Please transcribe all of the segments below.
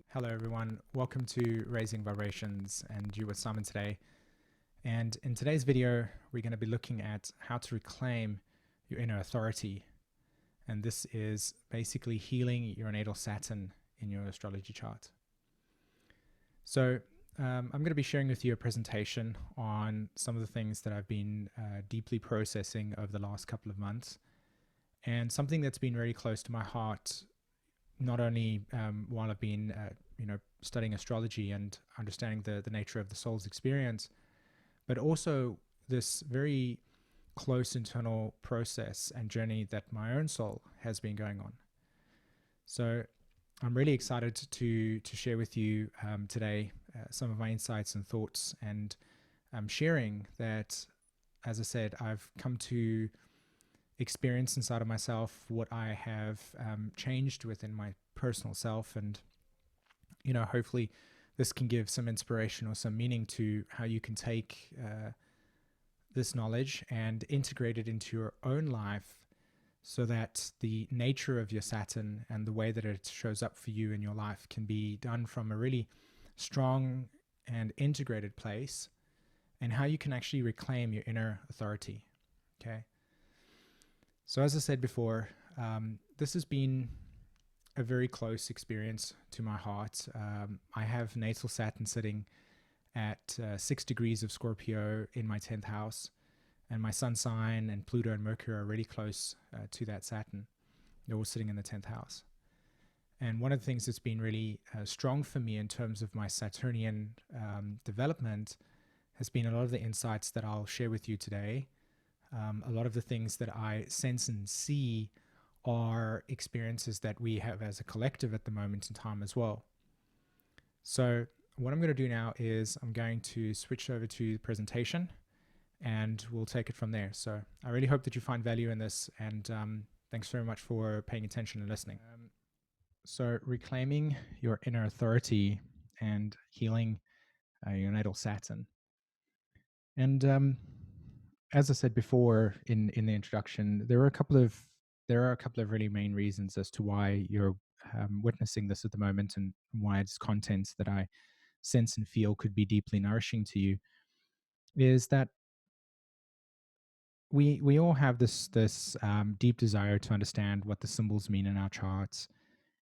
Hello everyone, welcome to Raising Vibrations, and you with Simon today. And in today's video, we're going to be looking at how to reclaim your inner authority. And this is basically healing your natal Saturn in your astrology chart. So I'm going to be sharing with you a presentation on some of the things that I've been deeply processing over the last couple of months, and something that's been very close to my heart, not only while I've been studying astrology and understanding the nature of the soul's experience, but also this very close internal process and journey that my own soul has been going on. So I'm really excited to share with you today some of my insights and thoughts, and I'm sharing that, as I said, I've come to experience inside of myself what I have changed within my personal self, and hopefully this can give some inspiration or some meaning to how you can take this knowledge and integrate it into your own life, so that the nature of your Saturn and the way that it shows up for you in your life can be done from a really strong and integrated place, and how you can actually reclaim your inner authority. Okay. So as I said before, this has been a very close experience to my heart. I have natal Saturn sitting at 6 degrees of Scorpio in my 10th house, and my sun sign and Pluto and Mercury are really close to that Saturn. They're all sitting in the 10th house. And one of the things that's been really strong for me in terms of my Saturnian development has been a lot of the insights that I'll share with you today. A lot of the things that I sense and see are experiences that we have as a collective at the moment in time as well. So what I'm going to do now is I'm going to switch over to the presentation, and we'll take it from there. So I really hope that you find value in this, and thanks very much for paying attention and listening. So reclaiming your inner authority and healing your natal Saturn. And as I said before in the introduction, there are a couple of really main reasons as to why you're witnessing this at the moment, and why it's content that I sense and feel could be deeply nourishing to you. Is that we all have this deep desire to understand what the symbols mean in our charts,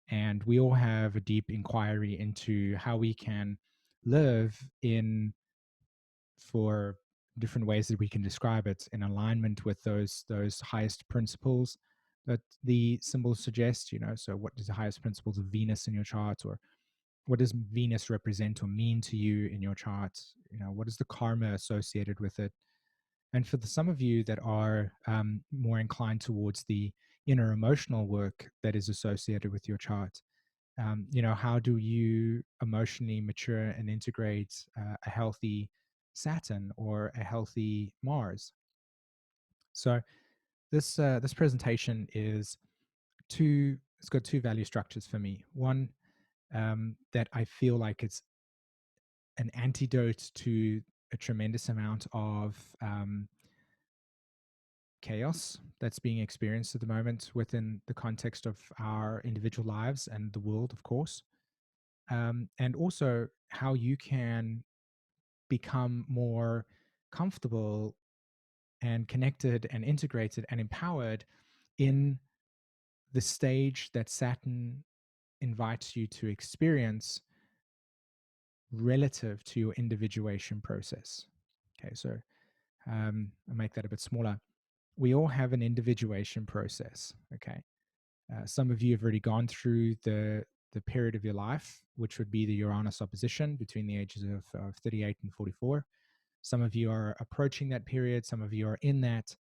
and we all have a deep inquiry into how we can live in, for different ways that we can describe it, in alignment with those highest principles that the symbols suggest. So what is the highest principles of Venus in your chart, or what does Venus represent or mean to you in your chart? What is the karma associated with it? And for some of you that are more inclined towards the inner emotional work that is associated with your chart, how do you emotionally mature and integrate a healthy Saturn or a healthy Mars? So this presentation it's got two value structures for me. One, that I feel like it's an antidote to a tremendous amount of chaos that's being experienced at the moment within the context of our individual lives and the world, of course. And also how you can become more comfortable and connected and integrated and empowered in the stage that Saturn invites you to experience relative to your individuation process. Okay, so I'll make that a bit smaller. We all have an individuation process. Okay, some of you have already gone through the period of your life, which would be the Uranus opposition between the ages of 38 and 44. Some of you are approaching that period, some of you are in that,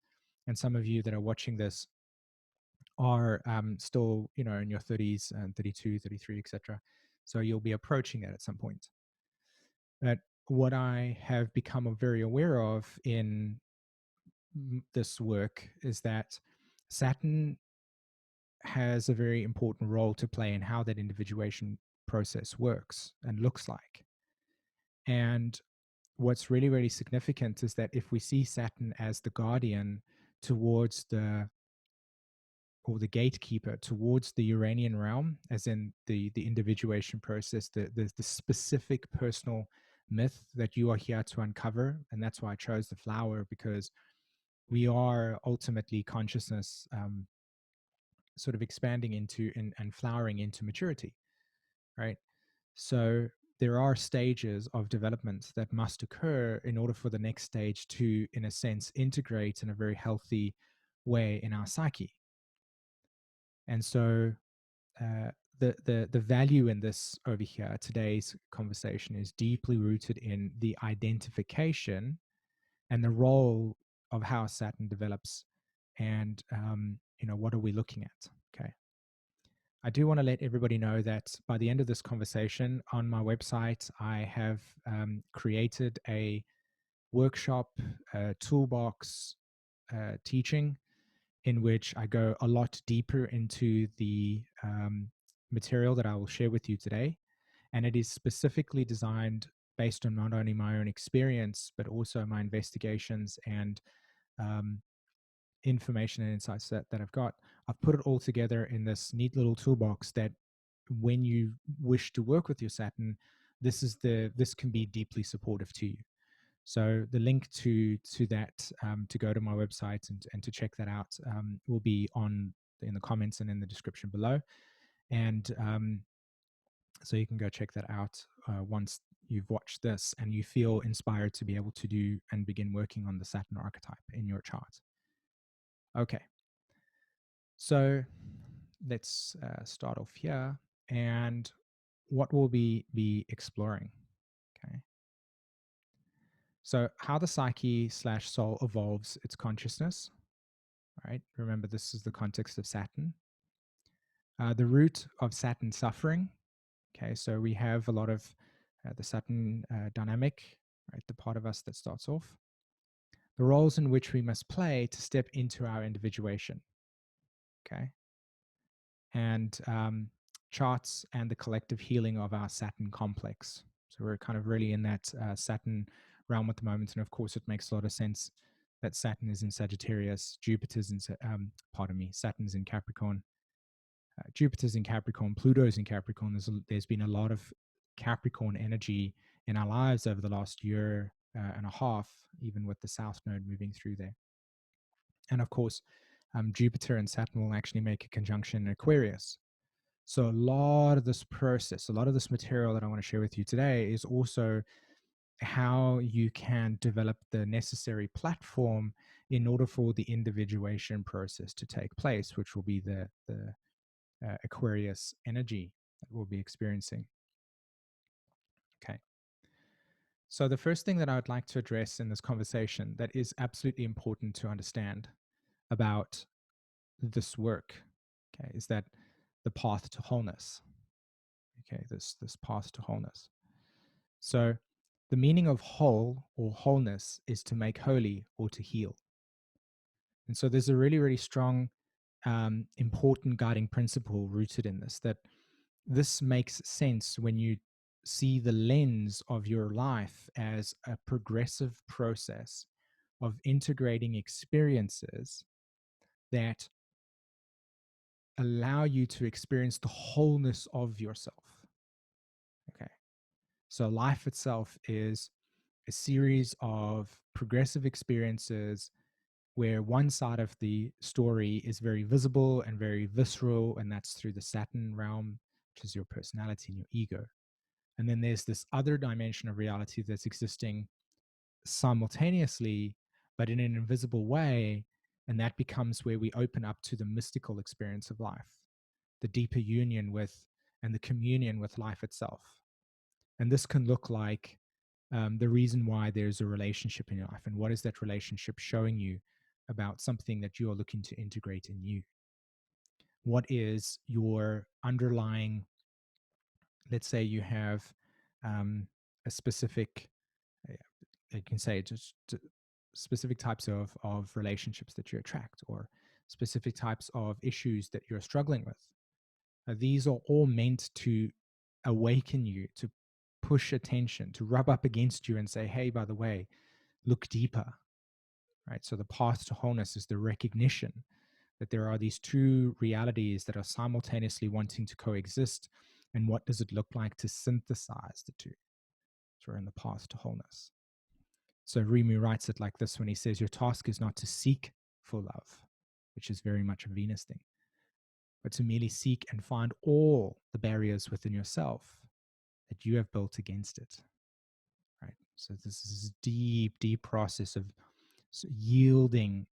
and some of you that are watching this are still, in your 30s and 32, 33, etc. So you'll be approaching that at some point. But what I have become very aware of in this work is that Saturn has a very important role to play in how that individuation process works and looks like. And what's really, really significant is that if we see Saturn as the guardian towards the gatekeeper towards the Uranian realm, as in the individuation process, the specific personal myth that you are here to uncover. And that's why I chose the flower, because we are ultimately consciousness, sort of expanding into and flowering into maturity, right? So there are stages of development that must occur in order for the next stage to, in a sense, integrate in a very healthy way in our psyche. And so the value in this over here, today's conversation, is deeply rooted in the identification and the role of how Saturn develops, and what are we looking at? Okay. I do want to let everybody know that by the end of this conversation, on my website, I have created a workshop, toolbox teaching, in which I go a lot deeper into the material that I will share with you today. And it is specifically designed based on not only my own experience, but also my investigations and information and insights that I've got. I've put it all together in this neat little toolbox that, when you wish to work with your Saturn, this can be deeply supportive to you. So the link to that, to go to my website and to check that out, will be in the comments and in the description below. And so you can go check that out once you've watched this and you feel inspired to be able to do and begin working on the Saturn archetype in your chart. Okay. So let's start off here. And what we'll be exploring. Okay. So how the psyche / soul evolves its consciousness, right? Remember, this is the context of Saturn. The root of Saturn suffering. Okay, so we have a lot of the Saturn dynamic, right? The part of us that starts off. The roles in which we must play to step into our individuation. Okay. And charts and the collective healing of our Saturn complex. So we're kind of really in that Saturn realm at the moment. And of course, it makes a lot of sense that Saturn is in Sagittarius, Jupiter's in, Saturn's in Capricorn, Jupiter's in Capricorn, Pluto's in Capricorn. There's been a lot of Capricorn energy in our lives over the last year and a half, even with the South Node moving through there. And of course, Jupiter and Saturn will actually make a conjunction in Aquarius. So a lot of this process, a lot of this material that I want to share with you today is also how you can develop the necessary platform in order for the individuation process to take place, which will be the Aquarius energy that we'll be experiencing. Okay. So the first thing that I would like to address in this conversation that is absolutely important to understand about this work, okay, is that the path to wholeness. Okay, this path to wholeness. So the meaning of whole or wholeness is to make holy or to heal. And so there's a really, really strong, important guiding principle rooted in this, that this makes sense when you see the lens of your life as a progressive process of integrating experiences that allow you to experience the wholeness of yourself. Okay. So life itself is a series of progressive experiences where one side of the story is very visible and very visceral, and that's through the Saturn realm, which is your personality and your ego. And then there's this other dimension of reality that's existing simultaneously, but in an invisible way. And that becomes where we open up to the mystical experience of life, the deeper union with and the communion with life itself. And this can look like the reason why there's a relationship in your life, and what is that relationship showing you about something that you are looking to integrate in you. What is your underlying, let's say you have a specific, you can say just specific types of relationships that you attract, or specific types of issues that you're struggling with. These are all meant to awaken you, to push attention, to rub up against you and say, hey, by the way, look deeper, right? So the path to wholeness is the recognition that there are these two realities that are simultaneously wanting to coexist. And what does it look like to synthesize the two? So we're in the path to wholeness. So Rumi writes it like this when he says, your task is not to seek for love, which is very much a Venus thing, but to merely seek and find all the barriers within yourself that you have built against it. Right. So this is a deep, deep process of yielding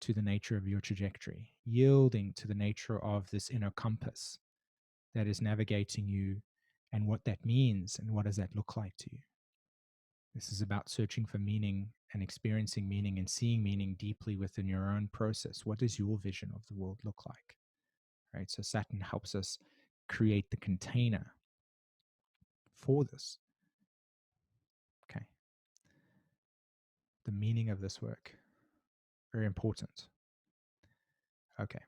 to the nature of your trajectory, yielding to the nature of this inner compass that is navigating you and what that means and what does that look like to you. This is about searching for meaning and experiencing meaning and seeing meaning deeply within your own process. What does your vision of the world look like? Right? So Saturn helps us create the container for this. Okay. The meaning of this work. Very important. Okay.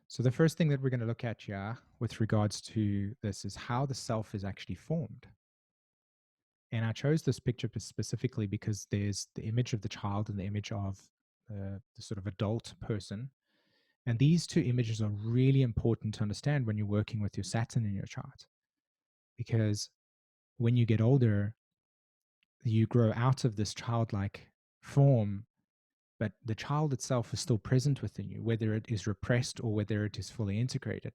So the first thing that we're going to look at here with regards to this is how the self is actually formed. And I chose this picture specifically because there's the image of the child and the image of the sort of adult person. And these two images are really important to understand when you're working with your Saturn in your chart. Because when you get older, you grow out of this childlike form, but the child itself is still present within you, whether it is repressed or whether it is fully integrated.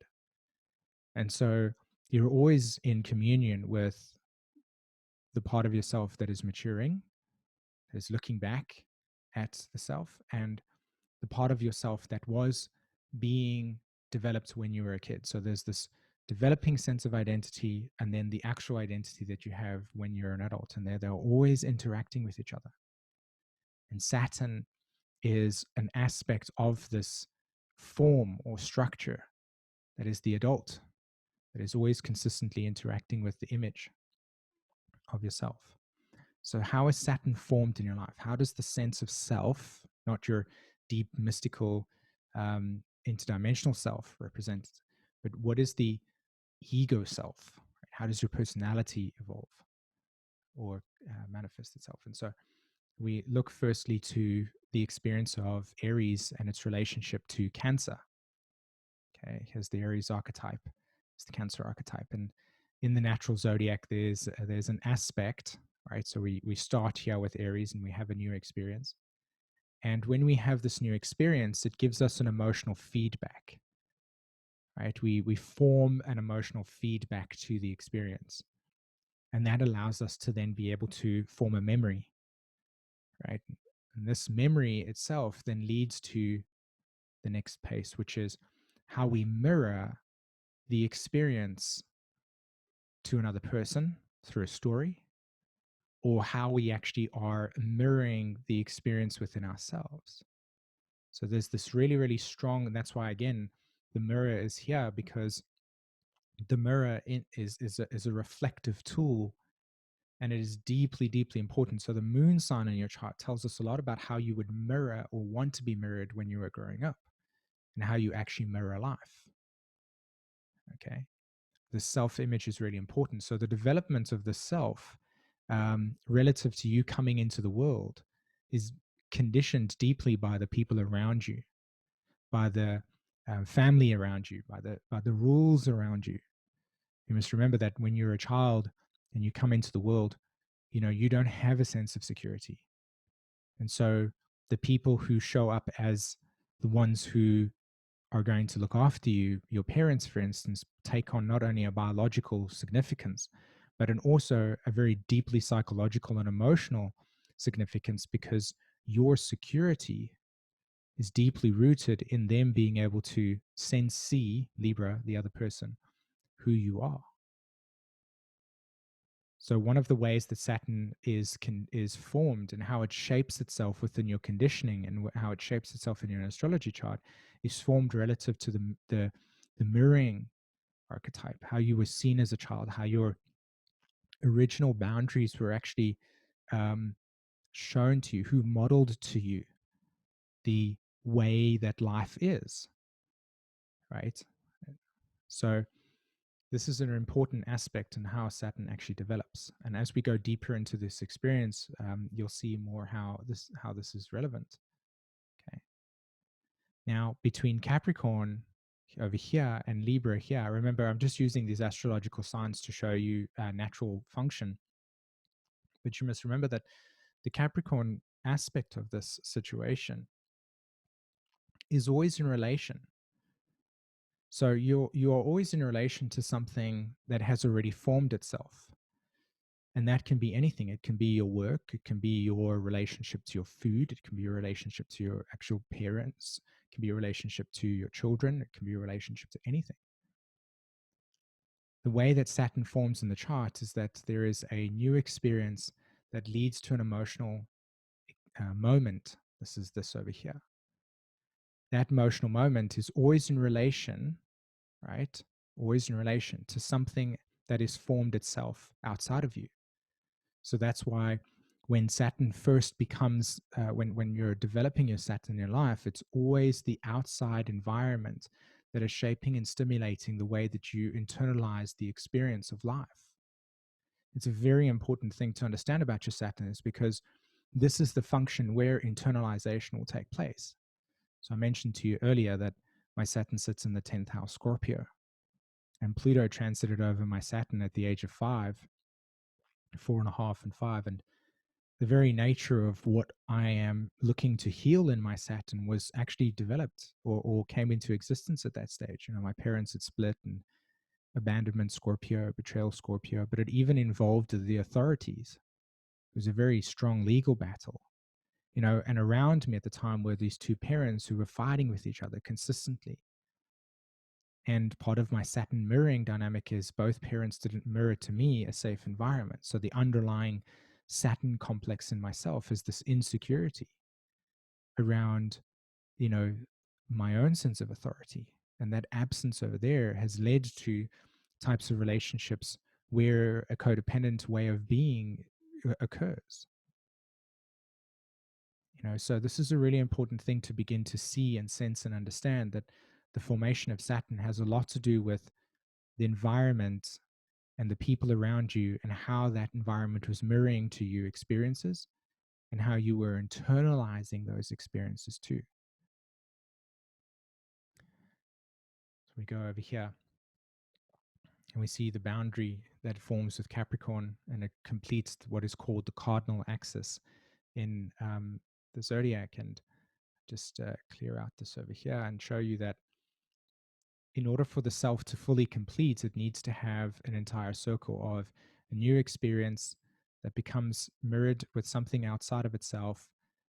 And so you're always in communion with the part of yourself that is maturing, that is looking back at the self, and the part of yourself that was being developed when you were a kid. So there's this developing sense of identity and then the actual identity that you have when you're an adult. And they're always interacting with each other. And Saturn is an aspect of this form or structure that is the adult, that is always consistently interacting with the image of yourself. So, how is Saturn formed in your life? How does the sense of self, not your deep, mystical, interdimensional self, represent, but what is the ego self? Right? How does your personality evolve or manifest itself? And so, we look firstly to the experience of Aries and its relationship to Cancer. Okay, here's the Aries archetype, it's the Cancer archetype, and in the natural zodiac, there's an aspect, right? So we start here with Aries, and we have a new experience, and when we have this new experience, it gives us an emotional feedback, right? We form an emotional feedback to the experience, and that allows us to then be able to form a memory, right? And this memory itself then leads to the next pace, which is how we mirror the experience to another person through a story, or how we actually are mirroring the experience within ourselves. So there's this really, really strong, and that's why, again, the mirror is here, because the mirror is a reflective tool, and it is deeply, deeply important. So the moon sign in your chart tells us a lot about how you would mirror or want to be mirrored when you were growing up, and how you actually mirror life. Okay. The self-image is really important. So the development of the self, relative to you coming into the world, is conditioned deeply by the people around you, by the family around you, by the rules around you. You must remember that when you're a child and you come into the world, you don't have a sense of security, and so the people who show up as the ones who are going to look after you, your parents, for instance, take on not only a biological significance, but also a very deeply psychological and emotional significance, because your security is deeply rooted in them being able to see Libra, the other person, who you are. So one of the ways that Saturn is formed and how it shapes itself within your conditioning and how it shapes itself in your astrology chart is formed relative to the mirroring archetype, how you were seen as a child, how your original boundaries were actually shown to you, who modeled to you the way that life is, right? So this is an important aspect in how Saturn actually develops. And as we go deeper into this experience, you'll see more how this is relevant. Now, between Capricorn over here and Libra here, remember, I'm just using these astrological signs to show you natural function. But you must remember that the Capricorn aspect of this situation is always in relation. So you are always in relation to something that has already formed itself. And that can be anything. It can be your work, it can be your relationship to your food, it can be your relationship to your actual parents, it can be a relationship to your children, it can be a relationship to anything. The way that Saturn forms in the chart is that there is a new experience that leads to an emotional moment. This is this over here. That emotional moment is always in relation, right? Always in relation to something that is formed itself outside of you. So that's why when Saturn first becomes, when you're developing your Saturn in your life, it's always the outside environment that is shaping and stimulating the way that you internalize the experience of life. It's a very important thing to understand about your Saturn, is because this is the function where internalization will take place. So I mentioned to you earlier that my Saturn sits in the 10th house Scorpio, and Pluto transited over my Saturn at the age of 5, 4.5, and 5. And the very nature of what I am looking to heal in my Saturn was actually developed or came into existence at that stage. You know, my parents had split, and abandonment Scorpio, betrayal Scorpio, but it even involved the authorities. It was a very strong legal battle. You know, and around me at the time were these two parents who were fighting with each other consistently. And part of my Saturn mirroring dynamic is both parents didn't mirror to me a safe environment. So the underlying Saturn complex in myself is this insecurity around, you know, my own sense of authority. And that absence over there has led to types of relationships where a codependent way of being occurs. You know, so this is a really important thing to begin to see and sense and understand, that the formation of Saturn has a lot to do with the environment and the people around you, and how that environment was mirroring to you experiences, and how you were internalizing those experiences too. So we go over here and we see the boundary that forms with Capricorn, and it completes what is called the cardinal axis in the zodiac. And just clear out this over here and show you that in order for the self to fully complete, it needs to have an entire circle of a new experience that becomes mirrored with something outside of itself.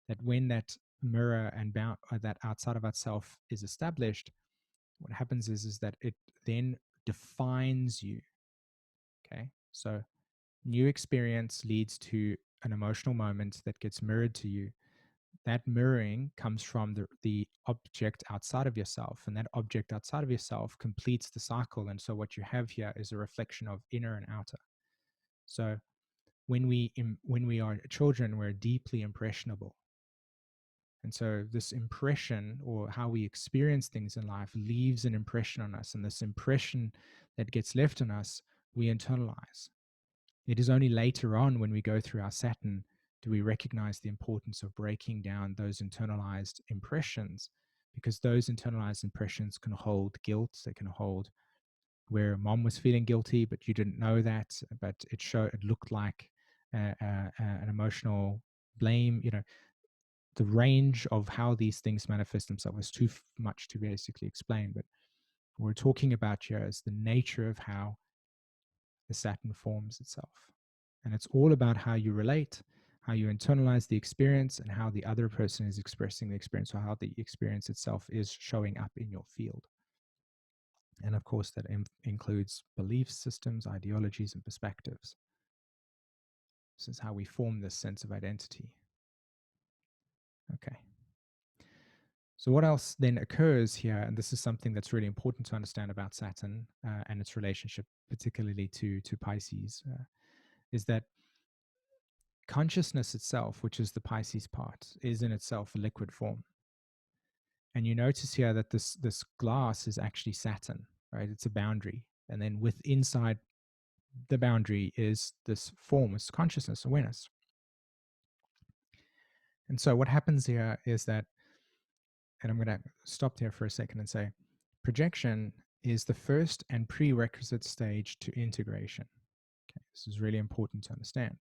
That when that mirror and that outside of itself is established, what happens is that it then defines you. Okay, so new experience leads to an emotional moment that gets mirrored to you. That mirroring comes from the object outside of yourself, and that object outside of yourself completes the cycle. And so what you have here is a reflection of inner and outer. So when we are children, we're deeply impressionable. And so this impression, or how we experience things in life, leaves an impression on us. And this impression that gets left on us, we internalize. It is only later on, when we go through our Saturn, do we recognize the importance of breaking down those internalized impressions, because those internalized impressions can hold guilt. They can hold where mom was feeling guilty, but you didn't know that, but it looked like an emotional blame. You know, the range of how these things manifest themselves is too much to basically explain. But what we're talking about here is the nature of how the Saturn forms itself. And it's all about how you relate, how you internalize the experience, and how the other person is expressing the experience, or how the experience itself is showing up in your field. And of course, that includes belief systems, ideologies, and perspectives. This is how we form this sense of identity. Okay. So what else then occurs here, and this is something that's really important to understand about Saturn and its relationship, particularly to Pisces, is that consciousness itself, which is the Pisces part, is in itself a liquid form. And you notice here that this glass is actually Saturn, right? It's a boundary. And then inside the boundary is this form, is consciousness, awareness. And so what happens here is that and I'm going to stop there for a second and say projection is the first and prerequisite stage to integration. Okay, this is really important to understand.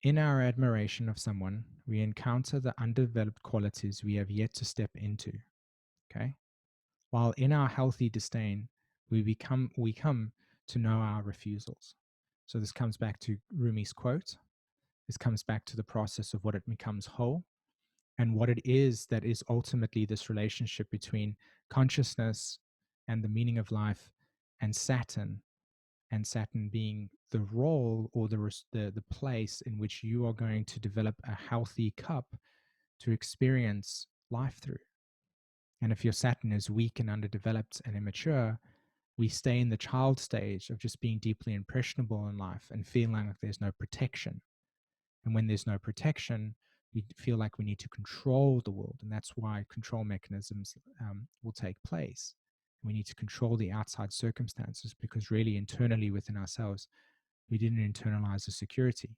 In our admiration of someone, we encounter the undeveloped qualities we have yet to step into. Okay? While in our healthy disdain, we come to know our refusals. So this comes back to Rumi's quote. This comes back to the process of what it becomes whole and what it is that is ultimately this relationship between consciousness and the meaning of life and Saturn being the role or the place in which you are going to develop a healthy cup to experience life through. And if your Saturn is weak and underdeveloped and immature, we stay in the child stage of just being deeply impressionable in life and feeling like there's no protection. And when there's no protection, we feel like we need to control the world. And that's why control mechanisms will take place. We need to control the outside circumstances because really internally within ourselves, we didn't internalize the security.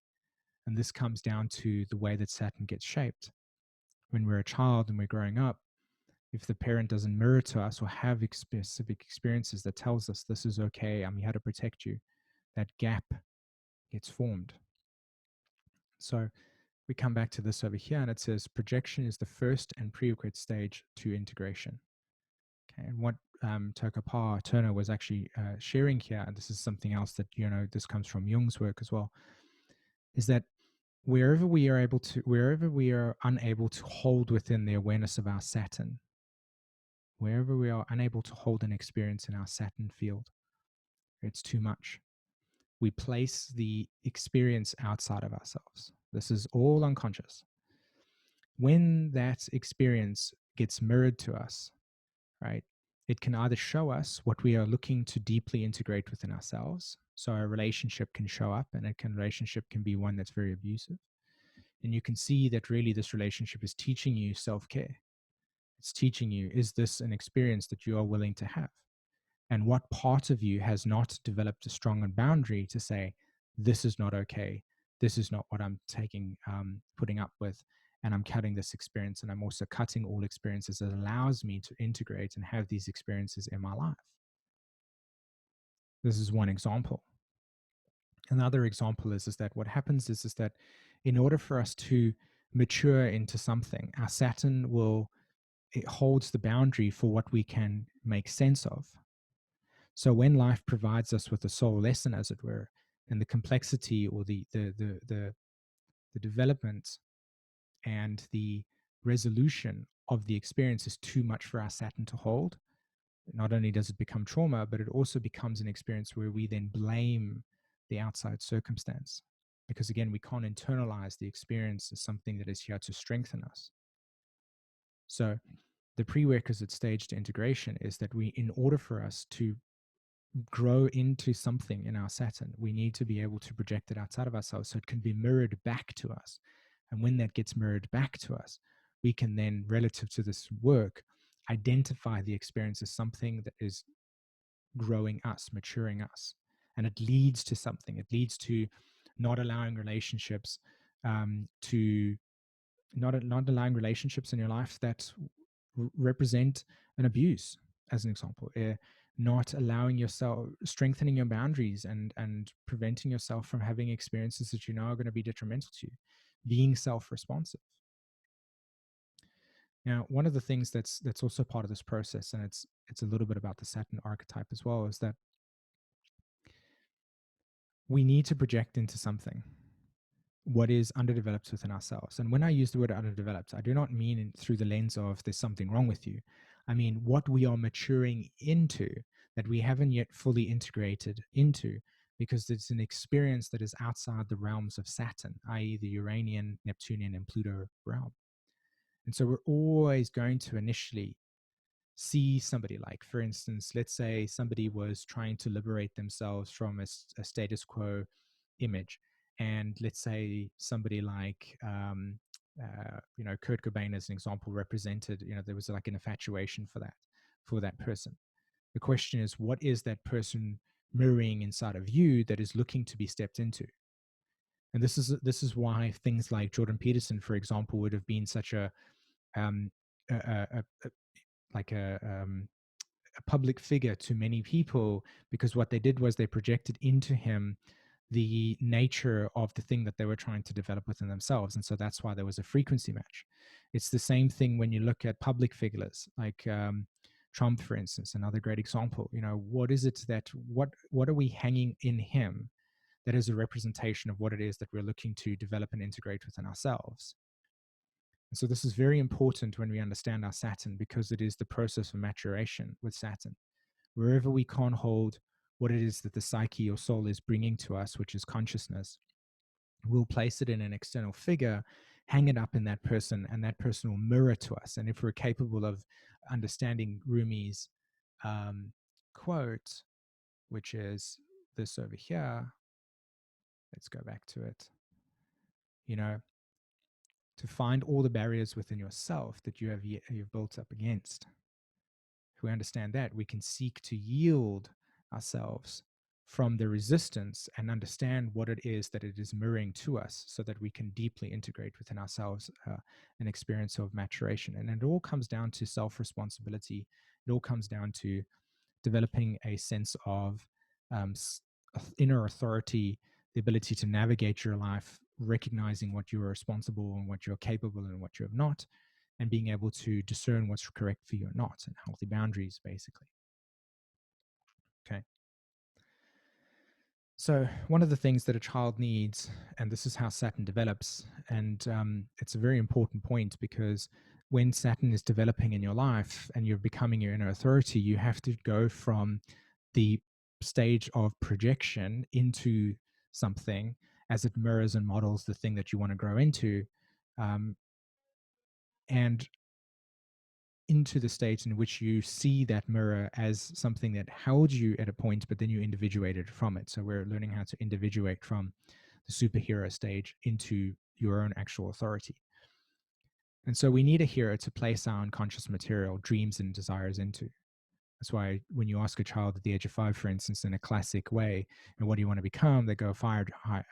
And this comes down to the way that Saturn gets shaped. When we're a child and we're growing up, if the parent doesn't mirror to us or have specific experiences that tells us this is okay, I'm here to protect you, that gap gets formed. So we come back to this over here and it says projection is the first and prerequisite stage to integration. Okay, and what Tokapa Turner was actually sharing here, and this is something else that, this comes from Jung's work as well, is that wherever we are unable to hold within the awareness of our Saturn, wherever we are unable to hold an experience in our Saturn field, it's too much. We place the experience outside of ourselves. This is all unconscious. When that experience gets mirrored to us, right, it can either show us what we are looking to deeply integrate within ourselves. So a relationship can show up, and relationship can be one that's very abusive. And you can see that really this relationship is teaching you self-care. It's teaching you, is this an experience that you are willing to have? And what part of you has not developed a strong boundary to say, this is not okay. This is not what I'm putting up with. And I'm cutting this experience. And I'm also cutting all experiences that allows me to integrate and have these experiences in my life. This is one example. Another example is that what happens is that in order for us to mature into something, our Saturn it holds the boundary for what we can make sense of. So when life provides us with a soul lesson, as it were, and the complexity or the development and the resolution of the experience is too much for our Saturn to hold, not only does it become trauma, but it also becomes an experience where we then blame the outside circumstance. Because again, we can't internalize the experience as something that is here to strengthen us. So the prerequisite stage to integration is that in order for us to grow into something in our Saturn, we need to be able to project it outside of ourselves so it can be mirrored back to us. And when that gets mirrored back to us, we can then, relative to this work, identify the experience as something that is growing us, maturing us. And it leads to something. It leads to not allowing relationships not allowing relationships in your life that represent an abuse, as an example. Not allowing yourself, strengthening your boundaries and preventing yourself from having experiences that you know are going to be detrimental to you, being self-responsive. Now, one of the things that's also part of this process, and it's a little bit about the Saturn archetype as well, is that we need to project into something what is underdeveloped within ourselves. And when I use the word underdeveloped, I do not mean through the lens of there's something wrong with you. I mean what we are maturing into that we haven't yet fully integrated into, because it's an experience that is outside the realms of Saturn, i.e. the Uranian, Neptunian, and Pluto realm. And so we're always going to initially see somebody, like, for instance, let's say somebody was trying to liberate themselves from a status quo image. And let's say somebody like, Kurt Cobain, as an example, represented, there was like an infatuation for that person. The question is, what is that person mirroring inside of you that is looking to be stepped into? And this is why things like Jordan Peterson, for example, would have been such a like a public figure to many people, because what they did was they projected into him the nature of the thing that they were trying to develop within themselves. And so that's why there was a frequency match. It's the same thing when you look at public figures like Trump, for instance, another great example. What is it that what are we hanging in him that is a representation of what it is that we're looking to develop and integrate within ourselves? And so this is very important when we understand our Saturn, because it is the process of maturation with Saturn. Wherever we can't hold what it is that the psyche or soul is bringing to us, which is consciousness, we'll place it in an external figure, hang it up in that person, and that person will mirror to us. And if we're capable of understanding Rumi's quote, which is this over here, let's go back to it, to find all the barriers within yourself that you've built up against. If we understand that, we can seek to yield ourselves from the resistance and understand what it is that it is mirroring to us, so that we can deeply integrate within ourselves an experience of maturation. And it all comes down to self-responsibility. It all comes down to developing a sense of inner authority, the ability to navigate your life, recognizing what you are responsible and what you're capable and what you have not, and being able to discern what's correct for you or not, and healthy boundaries, basically. Okay. So one of the things that a child needs, and this is how Saturn develops, and it's a very important point, because when Saturn is developing in your life and you're becoming your inner authority, you have to go from the stage of projection into something as it mirrors and models the thing that you want to grow into, and into the state in which you see that mirror as something that held you at a point, but then you individuated from it. So we're learning how to individuate from the superhero stage into your own actual authority. And so we need a hero to place our unconscious material, dreams and desires into. That's why when you ask a child at the age of 5, for instance, in a classic way, and what do you want to become, they go firefighter.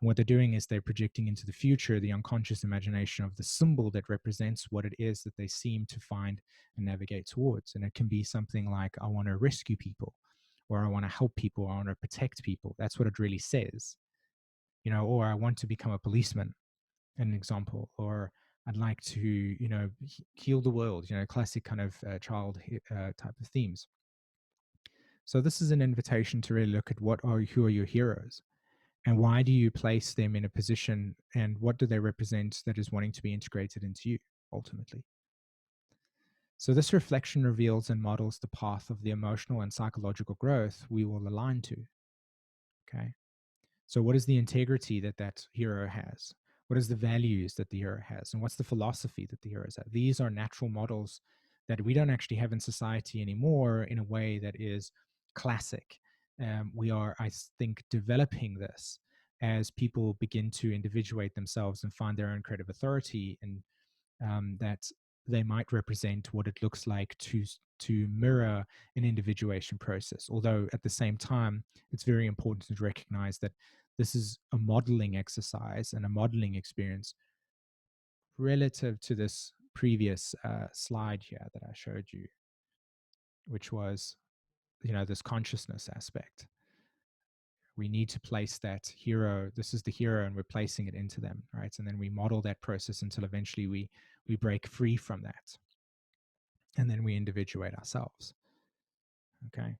And what they're doing is they're projecting into the future the unconscious imagination of the symbol that represents what it is that they seem to find and navigate towards. And it can be something like, I want to rescue people, or I want to help people, or I want to protect people. That's what it really says. Or I want to become a policeman, an example, or I'd like to, heal the world, classic kind of child type of themes. So this is an invitation to really look at who are your heroes. And why do you place them in a position, and what do they represent that is wanting to be integrated into you ultimately? So this reflection reveals and models the path of the emotional and psychological growth we will align to. Okay. So what is the integrity that hero has? What is the values that the hero has? And what's the philosophy that the heroes have? These are natural models that we don't actually have in society anymore in a way that is classic. We are, I think, developing this as people begin to individuate themselves and find their own creative authority, and that they might represent what it looks like to mirror an individuation process. Although at the same time, it's very important to recognize that this is a modeling exercise and a modeling experience relative to this previous slide here that I showed you, which was, this consciousness aspect. We need to place that hero. This is the hero, and we're placing it into them, right? And then we model that process until eventually we break free from that, and then we individuate ourselves. Okay.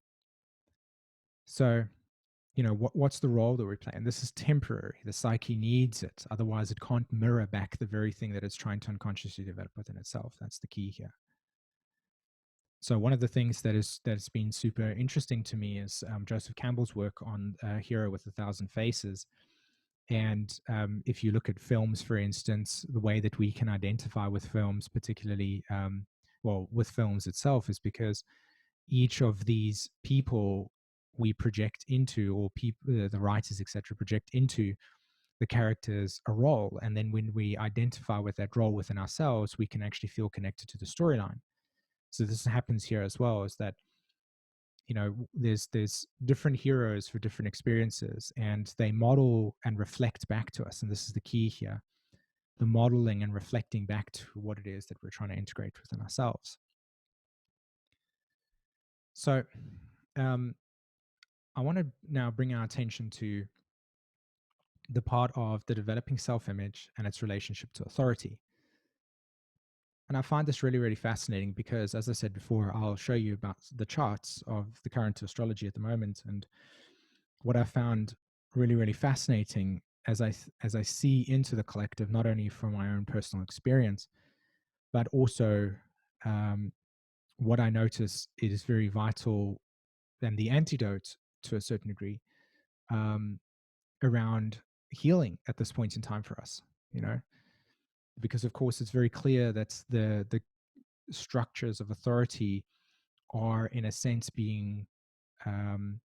So, what's the role that we play? And this is temporary. The psyche needs it. Otherwise, it can't mirror back the very thing that it's trying to unconsciously develop within itself. That's the key here. So one of the things that's been super interesting to me is Joseph Campbell's work on Hero with 1,000 Faces. And if you look at films, for instance, the way that we can identify with films, particularly, with films itself, is because each of these people we project into, or people, the writers, etc., project into the characters a role. And then when we identify with that role within ourselves, we can actually feel connected to the storyline. So this happens here as well, is that, there's different heroes for different experiences, and they model and reflect back to us. And this is the key here. the modeling and reflecting back to what it is that we're trying to integrate within ourselves. So I want to now bring our attention to the part of the developing self-image and its relationship to authority. And I find this really, really fascinating because, as I said before, I'll show you about the charts of the current astrology at the moment. And what I found really, really fascinating as I see into the collective, not only from my own personal experience, but also what I notice is very vital and the antidote to a certain degree around healing at this point in time for us, because of course it's very clear that the structures of authority are in a sense being um,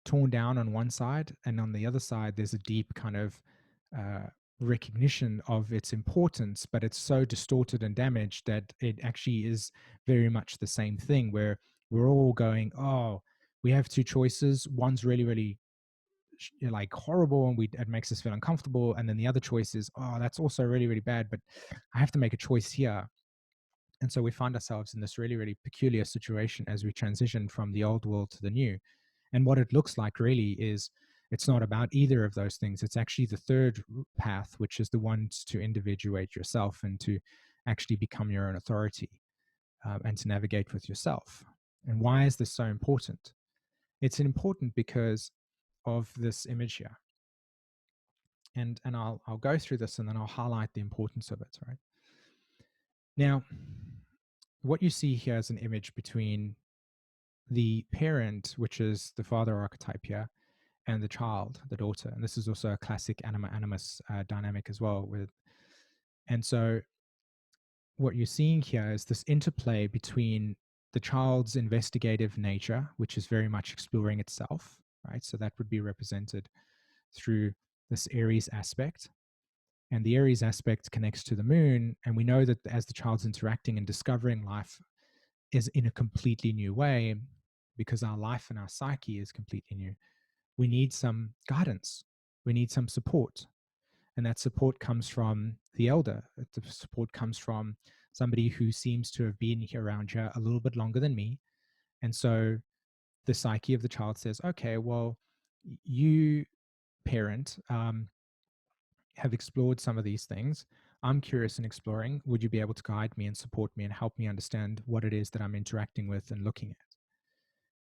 torn down on one side, and on the other side there's a deep kind of recognition of its importance, but it's so distorted and damaged that it actually is very much the same thing, where we're all going, oh, we have two choices, one's really, really like horrible and it makes us feel uncomfortable, and then the other choice is, oh, that's also really, really bad, but I have to make a choice here. And so we find ourselves in this really, really peculiar situation as we transition from the old world to the new. And what it looks like really is it's not about either of those things. It's actually the third path, which is the one to individuate yourself and to actually become your own authority, and to navigate with yourself. And why is this so important? It's important because of this image here. And I'll go through this and then I'll highlight the importance of it, right? Now, what you see here is an image between the parent, which is the father archetype here, and the child, the daughter. And this is also a classic anima-animus dynamic as well. And so what you're seeing here is this interplay between the child's investigative nature, which is very much exploring itself, right? So that would be represented through this Aries aspect. And the Aries aspect connects to the moon. And we know that as the child's interacting and discovering life is in a completely new way, because our life and our psyche is completely new, we need some guidance. We need some support. And that support comes from the elder. The support comes from somebody who seems to have been here around here a little bit longer than me. And so the psyche of the child says, okay, well, you, parent, have explored some of these things. I'm curious in exploring. Would you be able to guide me and support me and help me understand what it is that I'm interacting with and looking at?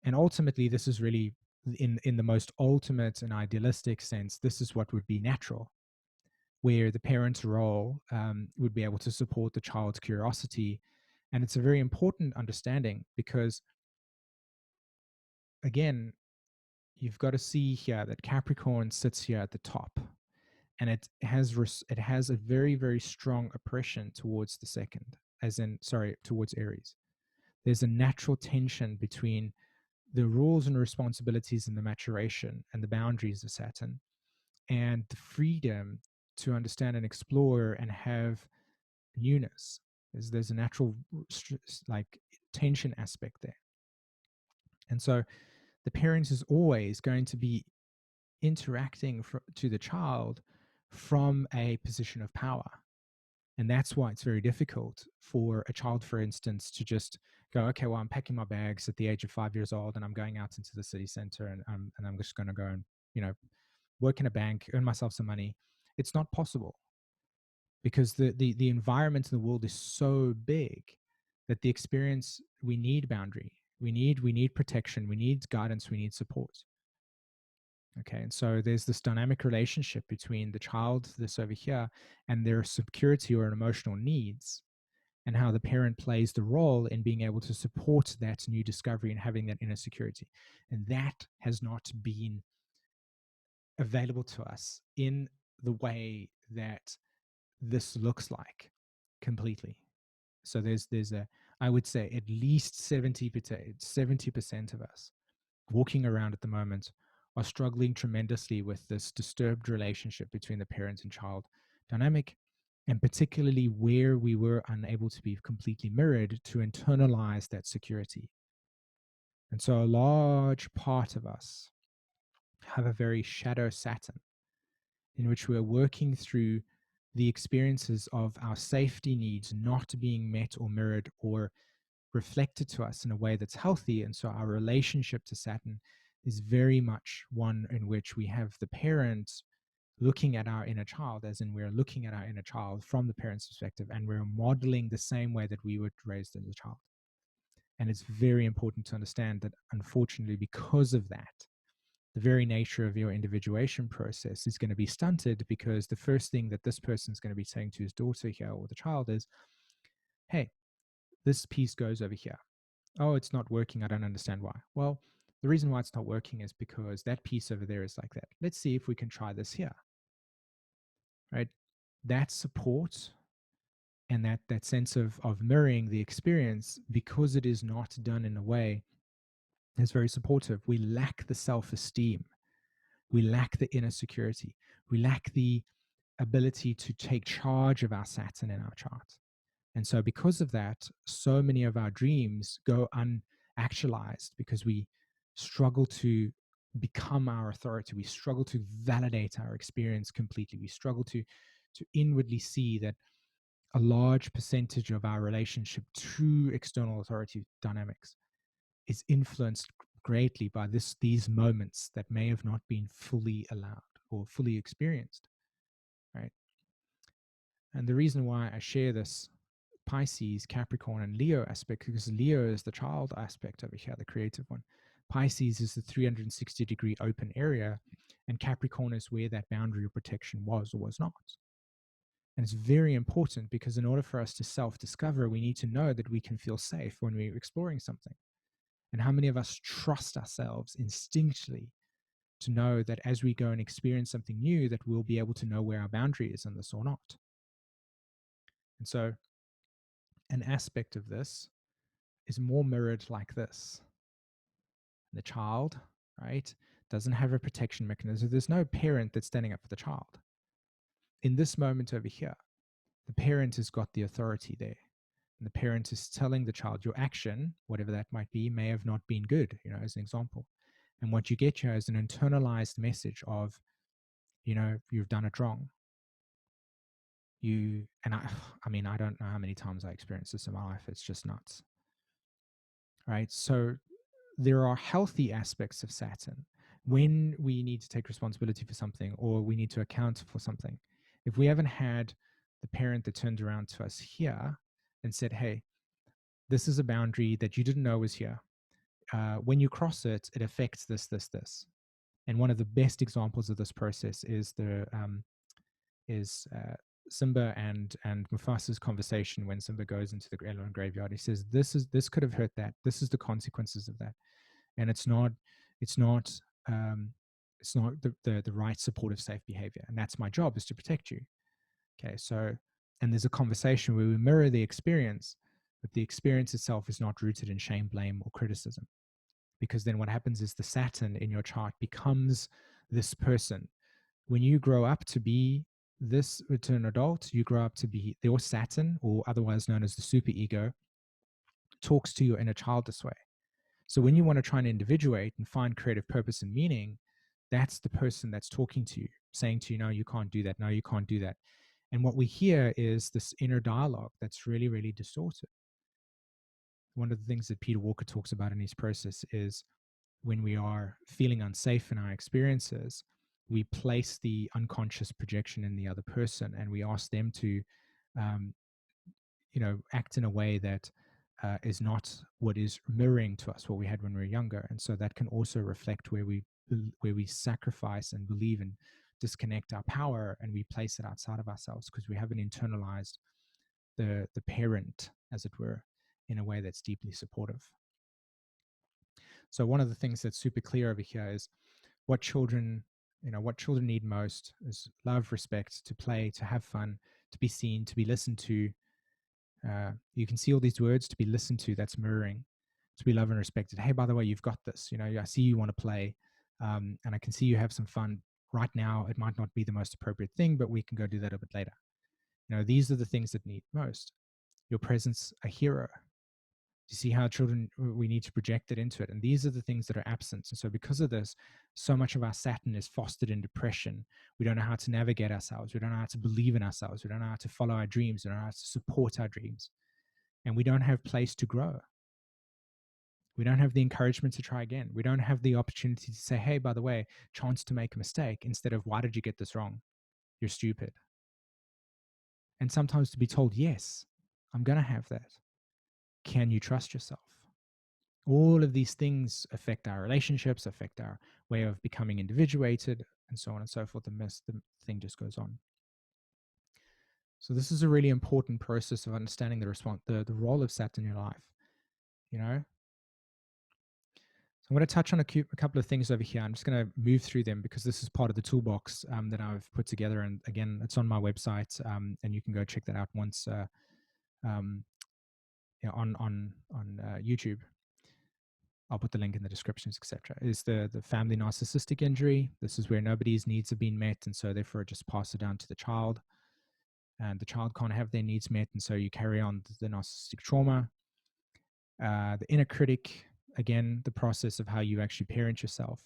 And ultimately, this is really, in the most ultimate and idealistic sense, this is what would be natural, where the parent's role would be able to support the child's curiosity. And it's a very important understanding because, again, you've got to see here that Capricorn sits here at the top, and it has a very, very strong oppression towards the second, towards Aries. There's a natural tension between the rules and responsibilities and the maturation and the boundaries of Saturn, and the freedom to understand and explore and have newness. There's a natural like tension aspect there. And so the parent is always going to be interacting to the child from a position of power. And that's why it's very difficult for a child, for instance, to just go, okay, well, I'm packing my bags at the age of 5 years old and I'm going out into the city center, and I'm just going to go and, work in a bank, earn myself some money. It's not possible, because the environment in the world is so big that the experience, we need boundary, we need protection, we need guidance, we need support. Okay, and so there's this dynamic relationship between the child, this over here, and their security or emotional needs, and how the parent plays the role in being able to support that new discovery and having that inner security. And that has not been available to us in the way that this looks like completely. So there's a, I would say at least 70% of us walking around at the moment are struggling tremendously with this disturbed relationship between the parent and child dynamic, and particularly where we were unable to be completely mirrored to internalize that security. And so a large part of us have a very shadow Saturn, in which we are working through the experiences of our safety needs not being met or mirrored or reflected to us in a way that's healthy. And so our relationship to Saturn is very much one in which we have the parent looking at our inner child, as in we're looking at our inner child from the parent's perspective, and we're modeling the same way that we were raised as a child. And it's very important to understand that, unfortunately, because of that, the very nature of your individuation process is going to be stunted, because the first thing that this person is going to be saying to his daughter here or the child is, hey, this piece goes over here. Oh, it's not working. I don't understand why. Well, the reason why it's not working is because that piece over there is like that. Let's see if we can try this here. Right? That support and that sense of mirroring the experience, because it is not done in a way that's very supportive, we lack the self-esteem, we lack the inner security, we lack the ability to take charge of our Saturn in our chart. And so because of that, so many of our dreams go unactualized because we struggle to become our authority. We struggle to validate our experience completely. We struggle to inwardly see that a large percentage of our relationship to external authority dynamics is influenced greatly by these moments that may have not been fully allowed or fully experienced, right? And the reason why I share this Pisces, Capricorn, and Leo aspect, because Leo is the child aspect over here, the creative one. Pisces is the 360-degree open area, and Capricorn is where that boundary of protection was or was not. And it's very important, because in order for us to self-discover, we need to know that we can feel safe when we're exploring something. And how many of us trust ourselves instinctually to know that as we go and experience something new, that we'll be able to know where our boundary is in this or not? And so an aspect of this is more mirrored like this. The child, right, doesn't have a protection mechanism. There's no parent that's standing up for the child. In this moment over here, the parent has got the authority there. And the parent is telling the child, your action, whatever that might be, may have not been good, as an example. And what you get here is an internalized message of, you've done it wrong. I mean, I don't know how many times I experienced this in my life. It's just nuts. Right? So there are healthy aspects of Saturn when we need to take responsibility for something or we need to account for something. If we haven't had the parent that turned around to us here and said, hey, this is a boundary that you didn't know was here. When you cross it, it affects this, this, this. And one of the best examples of this process is Simba and Mufasa's conversation when Simba goes into the Elrond graveyard. He says, this could have hurt that. This is the consequences of that. And it's not the right supportive safe behavior. And that's my job, is to protect you. Okay, so, and there's a conversation where we mirror the experience, but the experience itself is not rooted in shame, blame, or criticism. Because then what happens is the Saturn in your chart becomes this person. When you grow up to be this return adult, you grow up to be your Saturn, or otherwise known as the superego, talks to your inner child this way. So when you want to try and individuate and find creative purpose and meaning, that's the person that's talking to you, saying to you, no, you can't do that. No, you can't do that. And what we hear is this inner dialogue that's really, really distorted. One of the things that Peter Walker talks about in his process is when we are feeling unsafe in our experiences, we place the unconscious projection in the other person, and we ask them to, act in a way that is not what is mirroring to us what we had when we were younger. And so that can also reflect where we sacrifice and believe and disconnect our power, and we place it outside of ourselves because we haven't internalized the parent, as it were, in a way that's deeply supportive. So one of the things that's super clear over here is what children need most is love, respect, to play, to have fun, to be seen, to be listened to. You can see all these words: to be listened to, that's mirroring; to be loved and respected. Hey, by the way, you've got this. I see you want to play, and I can see you have some fun. Right now, it might not be the most appropriate thing, but we can go do that a bit later. These are the things that need most. Your presence, a hero. You see how children, we need to project it into it. And these are the things that are absent. And so because of this, so much of our Saturn is fostered in depression. We don't know how to navigate ourselves. We don't know how to believe in ourselves. We don't know how to follow our dreams. We don't know how to support our dreams. And we don't have place to grow. We don't have the encouragement to try again. We don't have the opportunity to say, hey, by the way, chance to make a mistake, instead of, why did you get this wrong? You're stupid. And sometimes to be told, yes, I'm going to have that. Can you trust yourself? All of these things affect our relationships, affect our way of becoming individuated, and so on and so forth. The thing just goes on. So this is a really important process of understanding the role of Saturn in your life. You know, so I'm going to touch on a couple of things over here. I'm just going to move through them because this is part of the toolbox that I've put together. And again, it's on my website, and you can go check that out once on YouTube. I'll put the link in the descriptions, etc. Is the family narcissistic injury. This is where nobody's needs have been met, and so therefore just pass it down to the child. And the child can't have their needs met, and so you carry on the narcissistic trauma. The inner critic, again, the process of how you actually parent yourself,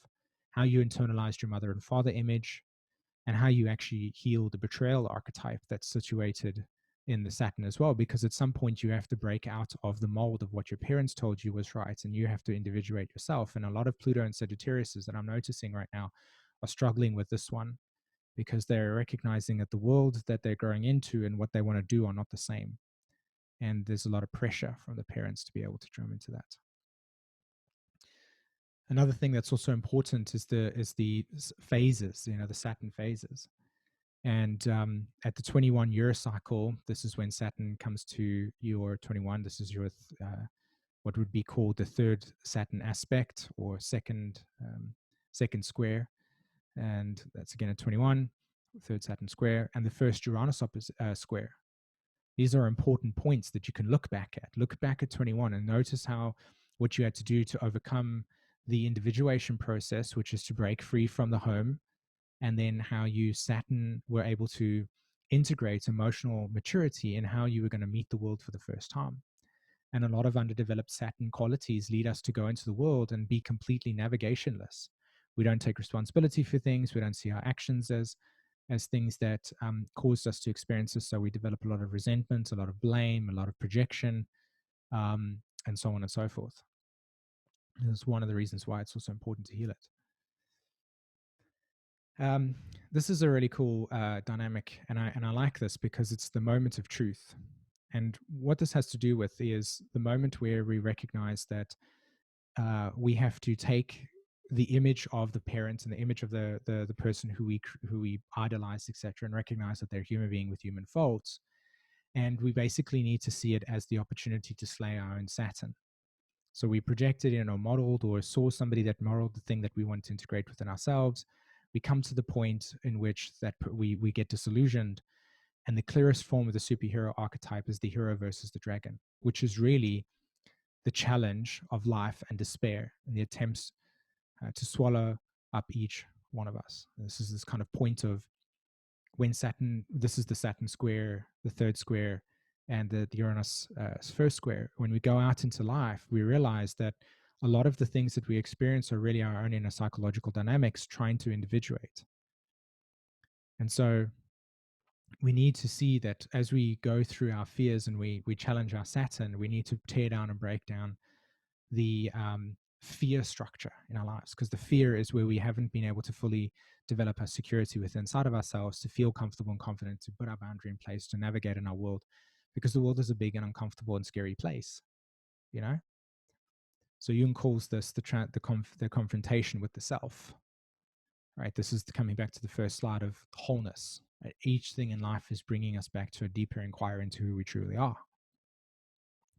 how you internalized your mother and father image, and how you actually heal the betrayal archetype that's situated in the Saturn as well, because at some point you have to break out of the mold of what your parents told you was right, and you have to individuate yourself. And a lot of Pluto and Sagittarius that I'm noticing right now are struggling with this one, because they're recognizing that the world that they're growing into and what they want to do are not the same. And there's a lot of pressure from the parents to be able to drum into that. Another thing that's also important is the phases, the Saturn phases. And at the 21-year cycle, this is when Saturn comes to your 21. This is your what would be called the third Saturn aspect, or second square. And that's again at 21, third Saturn square, and the first Uranus square. These are important points that you can look back at. Look back at 21 and notice what you had to do to overcome the individuation process, which is to break free from the home, and then how you, Saturn, were able to integrate emotional maturity and how you were going to meet the world for the first time. And a lot of underdeveloped Saturn qualities lead us to go into the world and be completely navigationless. We don't take responsibility for things. We don't see our actions as things that caused us to experience this. So we develop a lot of resentment, a lot of blame, a lot of projection, and so on and so forth. And that's one of the reasons why it's also important to heal it. This is a really cool dynamic, and I like this because it's the moment of truth. And what this has to do with is the moment where we recognize that we have to take the image of the parent and the image of the person who we idolize, etc., and recognize that they're a human being with human faults. And we basically need to see it as the opportunity to slay our own Saturn. So we projected or modeled or saw somebody that modeled the thing that we want to integrate within ourselves. We come to the point in which that we get disillusioned. And the clearest form of the superhero archetype is the hero versus the dragon, which is really the challenge of life and despair and the attempts to swallow up each one of us. This is this kind of point of when Saturn, this is the Saturn square, the third square, and the Uranus first square. When we go out into life, we realize that a lot of the things that we experience are really our own inner psychological dynamics trying to individuate. And so we need to see that as we go through our fears and we challenge our Saturn, we need to tear down and break down the fear structure in our lives, because the fear is where we haven't been able to fully develop our security within inside of ourselves, to feel comfortable and confident, to put our boundary in place, to navigate in our world, because the world is a big and uncomfortable and scary place, So Jung calls this the confrontation with the self, right? This is coming back to the first slide of wholeness. Right? Each thing in life is bringing us back to a deeper inquiry into who we truly are.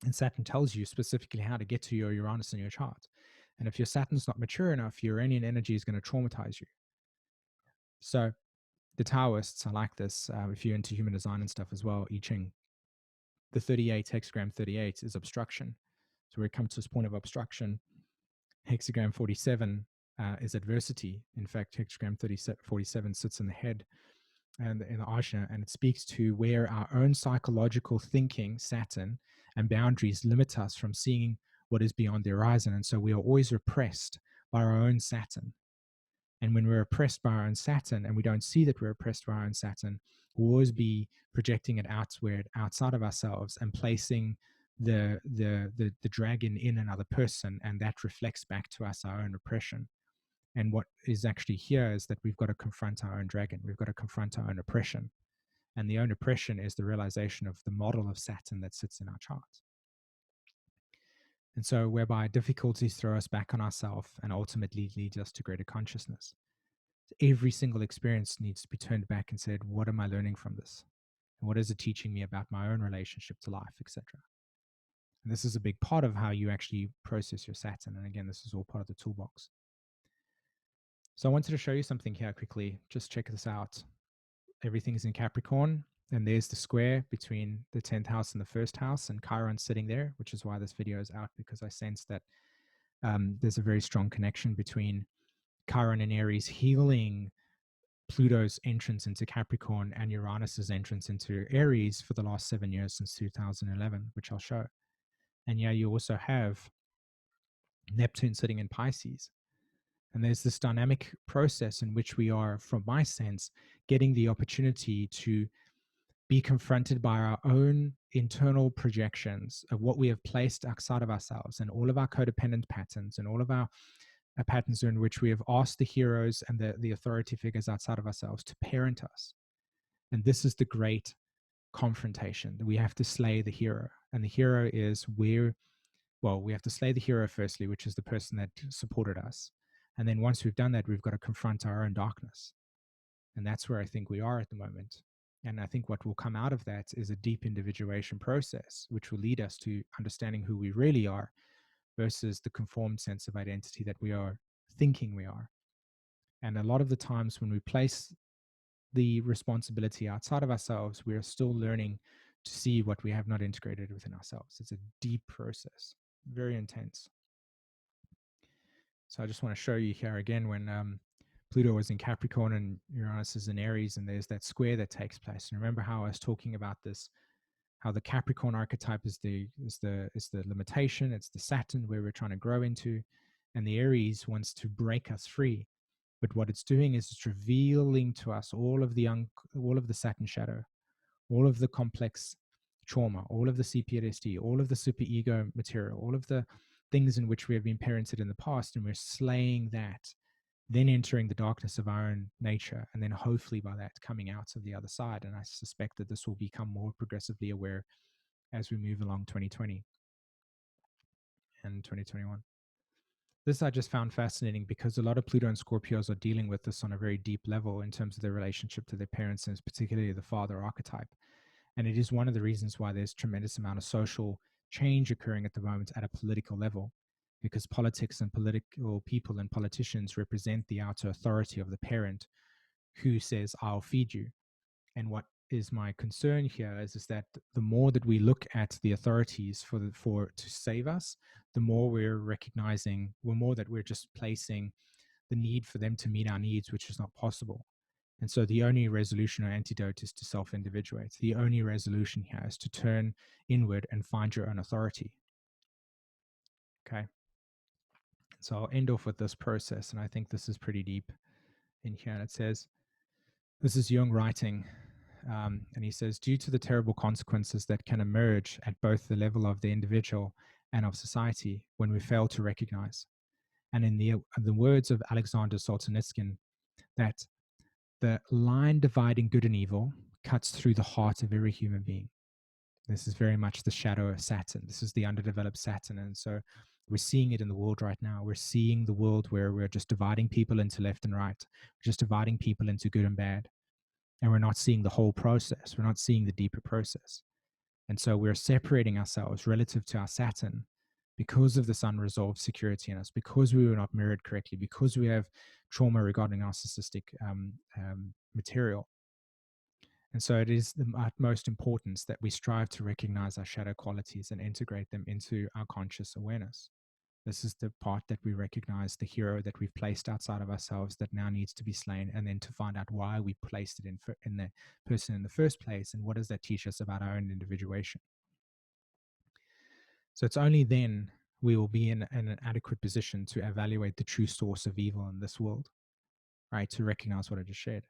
And Saturn tells you specifically how to get to your Uranus in your chart. And if your Saturn's not mature enough, Uranian energy is going to traumatize you. So the Taoists, I like this. If you're into human design and stuff as well, I Ching, the 38, hexagram 38 is obstruction. So we come to this point of obstruction. Hexagram 47 is adversity. In fact, hexagram 47 sits in the head and in the ajna, and it speaks to where our own psychological thinking, Saturn, and boundaries limit us from seeing what is beyond the horizon. And so we are always repressed by our own Saturn. And when we're oppressed by our own Saturn and we don't see that we're oppressed by our own Saturn, we'll always be projecting it outward, outside of ourselves, and placing the dragon in another person, and that reflects back to us our own oppression. And what is actually here is that we've got to confront our own dragon. We've got to confront our own oppression. And the own oppression is the realization of the model of Saturn that sits in our chart. And so, whereby difficulties throw us back on ourselves and ultimately lead us to greater consciousness. Every single experience needs to be turned back and said, what am I learning from this? And what is it teaching me about my own relationship to life, etc.? And this is a big part of how you actually process your Saturn. And again, this is all part of the toolbox. So I wanted to show you something here quickly. Just check this out. Everything's in Capricorn, and there's the square between the 10th house and the first house, and Chiron's sitting there, which is why this video is out, because I sense that there's a very strong connection between Chiron and Aries healing Pluto's entrance into Capricorn and Uranus's entrance into Aries for the last 7 years since 2011, which I'll show. And yeah, you also have Neptune sitting in Pisces. And there's this dynamic process in which we are, from my sense, getting the opportunity to be confronted by our own internal projections of what we have placed outside of ourselves, and all of our codependent patterns and all of our patterns in which we have asked the heroes and the authority figures outside of ourselves to parent us. And this is the great confrontation. We have to slay the hero. And the hero is we have to slay the hero firstly, which is the person that supported us. And then once we've done that, we've got to confront our own darkness. And that's where I think we are at the moment. And I think what will come out of that is a deep individuation process, which will lead us to understanding who we really are versus the conformed sense of identity that we are thinking we are. And a lot of the times when we place the responsibility outside of ourselves, we are still learning to see what we have not integrated within ourselves. It's a deep process, very intense. So I just want to show you here again when Pluto is in Capricorn and Uranus is in Aries, and there's that square that takes place. And remember how I was talking about this, how the Capricorn archetype is the limitation, it's the Saturn where we're trying to grow into, and the Aries wants to break us free. But what it's doing is it's revealing to us all of the Saturn shadow, all of the complex trauma, all of the CPTSD, all of the superego material, all of the things in which we have been parented in the past, and we're slaying that, then entering the darkness of our own nature, and then hopefully by that coming out of the other side. And I suspect that this will become more progressively aware as we move along 2020 and 2021. This I just found fascinating because a lot of Pluto and Scorpios are dealing with this on a very deep level in terms of their relationship to their parents, and particularly the father archetype. And it is one of the reasons why there's tremendous amount of social change occurring at the moment at a political level, because politics and political people and politicians represent the outer authority of the parent who says, I'll feed you. And what is my concern here is that the more that we look at the authorities for to save us, the more we're recognizing, the more that we're just placing the need for them to meet our needs, which is not possible. And so the only resolution or antidote is to self-individuate. The only resolution here is to turn inward and find your own authority. Okay. So I'll end off with this process, and I think this is pretty deep in here. And it says, this is Jung writing, and he says, due to the terrible consequences that can emerge at both the level of the individual and of society when we fail to recognize. And in the words of Alexander Solzhenitsyn, that the line dividing good and evil cuts through the heart of every human being. This is very much the shadow of Saturn. This is the underdeveloped Saturn. And so we're seeing it in the world right now. We're seeing the world where we're just dividing people into left and right. We're just dividing people into good and bad. And we're not seeing the whole process. We're not seeing the deeper process. And so we're separating ourselves relative to our Saturn because of this unresolved security in us, because we were not mirrored correctly, because we have trauma regarding narcissistic material. And so it is the utmost importance that we strive to recognize our shadow qualities and integrate them into our conscious awareness. This is the part that we recognize the hero that we've placed outside of ourselves that now needs to be slain, and then to find out why we placed it in the person in the first place, and what does that teach us about our own individuation. So it's only then we will be in an adequate position to evaluate the true source of evil in this world, right? To recognize what I just shared.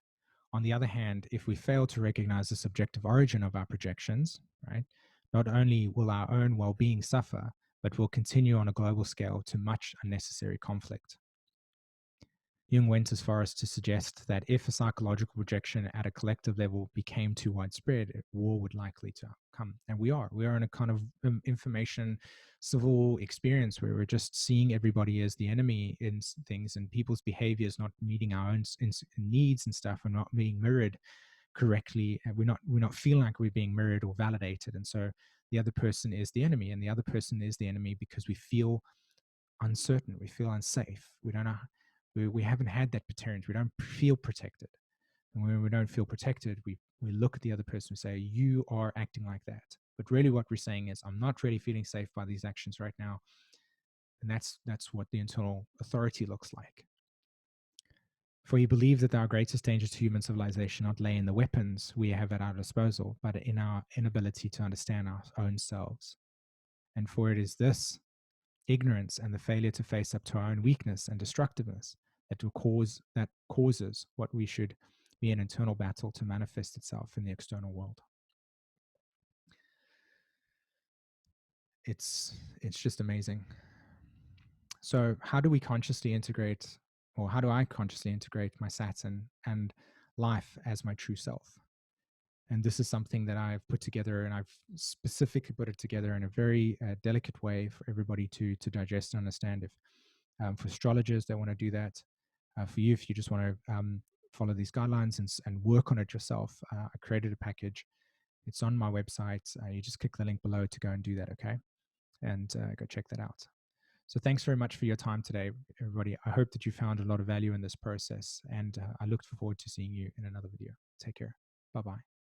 On the other hand, if we fail to recognize the subjective origin of our projections, right, not only will our own well being suffer, but will continue on a global scale to much unnecessary conflict. Jung went as far as to suggest that if a psychological projection at a collective level became too widespread, war would likely to come. And we are in a kind of information civil experience where we're just seeing everybody as the enemy in things, and people's behaviors not meeting our own needs and stuff, and not being mirrored correctly, and we're not feeling like we're being mirrored or validated. And so the other person is the enemy, and the other person is the enemy because we feel uncertain, we feel unsafe, we don't know, we haven't had that paternity, we don't feel protected. And when we don't feel protected, we look at the other person and say, you are acting like that. But really what we're saying is, I'm not really feeling safe by these actions right now. And that's what the internal authority looks like. For we believe that our greatest danger to human civilization not lay in the weapons we have at our disposal, but in our inability to understand our own selves. And for it is this ignorance and the failure to face up to our own weakness and destructiveness that causes what we should be an internal battle to manifest itself in the external world. It's just amazing. So how do we consciously integrate, or how do I consciously integrate my Saturn and life as my true self? And this is something that I've put together, and I've specifically put it together in a very delicate way for everybody to digest and understand. If for astrologers that want to do that, for you, if you just want to follow these guidelines and work on it yourself, I created a package. It's on my website. You just click the link below to go and do that, okay? And go check that out. So thanks very much for your time today, everybody. I hope that you found a lot of value in this process, and I look forward to seeing you in another video. Take care. Bye-bye.